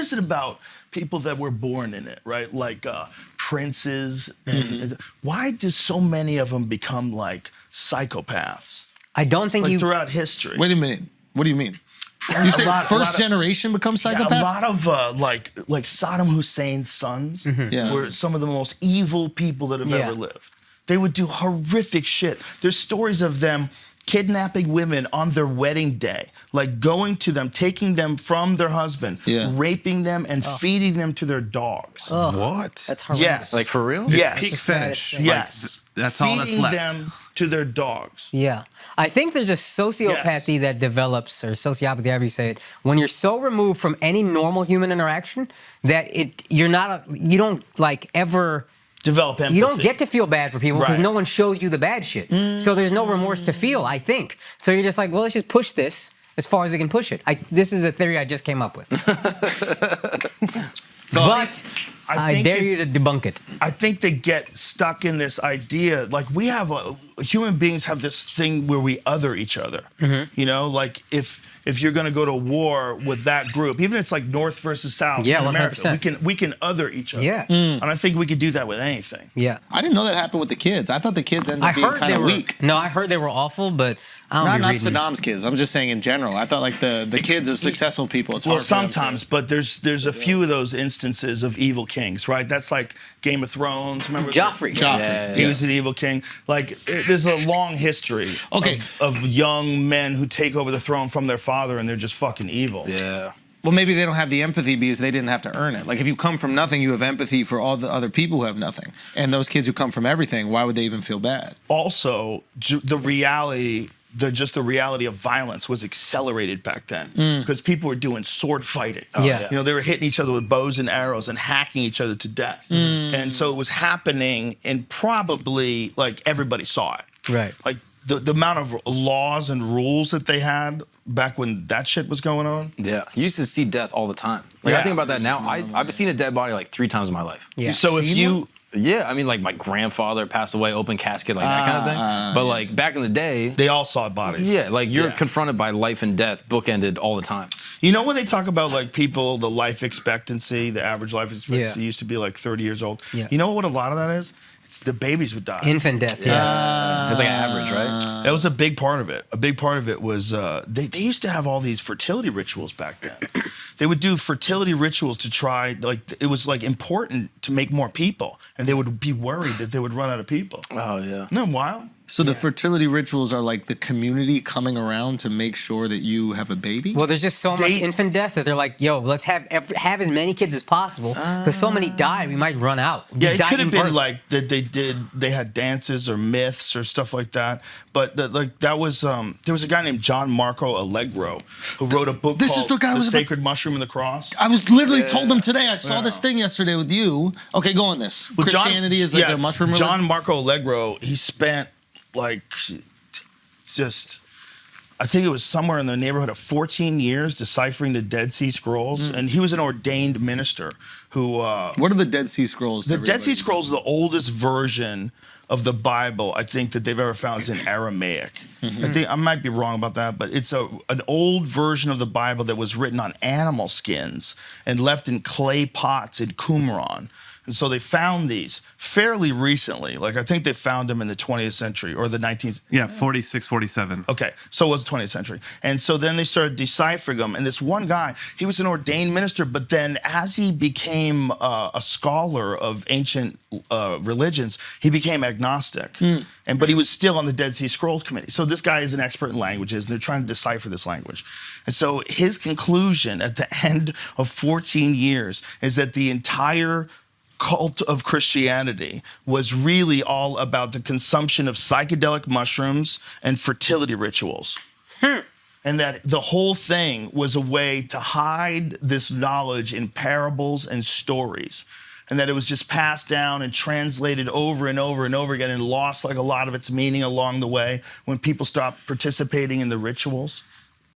is it about people that were born in it, right? Like princes. And why do so many of them become like psychopaths? I don't think like throughout history. Wait a minute. What do you mean? You say first generation becomes psychopaths? Yeah, a lot of like Saddam Hussein's sons were some of the most evil people that have ever lived. They would do horrific shit. There's stories of them kidnapping women on their wedding day, like going to them, taking them from their husband, raping them, and feeding them to their dogs. What? That's horrendous. Yes. Like for real? Yes. Peak fetish. Yes. That's all that's left. Feeding them to their dogs. Yeah. I think there's a sociopathy that develops, or sociopathy, however you say it, when you're so removed from any normal human interaction that you don't like ever develop empathy. You don't get to feel bad for people because no one shows you the bad shit. So there's no remorse to feel, I think. So you're just like, well, let's just push this as far as we can push it. This is a theory I just came up with. But I dare you to debunk it. I think they get stuck in this idea. Like we have, human beings have this thing where we other each other. You know, like if you're going to go to war with that group, even if it's like North versus South in America, 100%. we can other each other. Yeah. And I think we could do that with anything. Yeah. I didn't know that happened with the kids. I thought the kids ended up being kind of weak. No, I heard they were awful, but I don't not Saddam's kids. I'm just saying in general. I thought like the kids of successful people. It's hard sometimes, but there's a few of those instances of evil kings, right? That's like Game of Thrones. Remember Joffrey? He was an evil king. Like there's a long history of young men who take over the throne from their father, and they're just fucking evil. Yeah. Well, maybe they don't have the empathy because they didn't have to earn it. Like if you come from nothing, you have empathy for all the other people who have nothing. And those kids who come from everything, why would they even feel bad? Also, the reality of violence was accelerated back then because people were doing sword fighting. You know, they were hitting each other with bows and arrows and hacking each other to death. And so it was happening, and probably like everybody saw it. Right. Like the amount of laws and rules that they had back when that shit was going on. Yeah, you used to see death all the time. Like I think about that now. I've seen a dead body like 3 times in my life. Yeah. So if you... Yeah, I mean, like my grandfather passed away, open casket, like that kind of thing. But like back in the day, they all saw bodies. Yeah, like you're confronted by life and death, bookended all the time. You know when they talk about like people, the life expectancy, the average life expectancy used to be like 30 years old. Yeah. You know what a lot of that is? It's the babies would die. Infant death. Yeah. It's like an average, right? That was a big part of it. A big part of it was they used to have all these fertility rituals back then. They would do fertility rituals to try, like it was like important to make more people, and they would be worried that they would run out of people. Oh yeah. Isn't that wild? So the fertility rituals are like the community coming around to make sure that you have a baby? Well, there's just so much infant death that they're like, yo, let's have as many kids as possible because so many die, we might run out. Yeah, it could have been like that they had dances or myths or stuff like that. But that was there was a guy named John Marco Allegro who wrote a book called The Sacred Mushroom and the Cross. I was literally told them today. I saw this thing yesterday with you. Okay, go on this. Well, Christianity is like a mushroom religion? John Marco Allegro, he spent like just I think it was somewhere in the neighborhood of 14 years deciphering the Dead Sea Scrolls, and he was an ordained minister who what are the Dead Sea Scrolls? The Dead Sea Scrolls are the oldest version of the Bible I think that they've ever found is in Aramaic. I think I might be wrong about that, but it's an old version of the Bible that was written on animal skins and left in clay pots in Qumran. And so they found these fairly recently. Like, I think they found them in the 20th century or the 19th. Yeah, 46, 47. Okay, so it was the 20th century. And so then they started deciphering them. And this one guy, he was an ordained minister, but then as he became a scholar of ancient religions, he became agnostic. But he was still on the Dead Sea Scrolls Committee. So this guy is an expert in languages, and they're trying to decipher this language. And so his conclusion at the end of 14 years is that the entire cult of Christianity was really all about the consumption of psychedelic mushrooms and fertility rituals. And that the whole thing was a way to hide this knowledge in parables and stories. And that it was just passed down and translated over and over and over again and lost like a lot of its meaning along the way when people stopped participating in the rituals.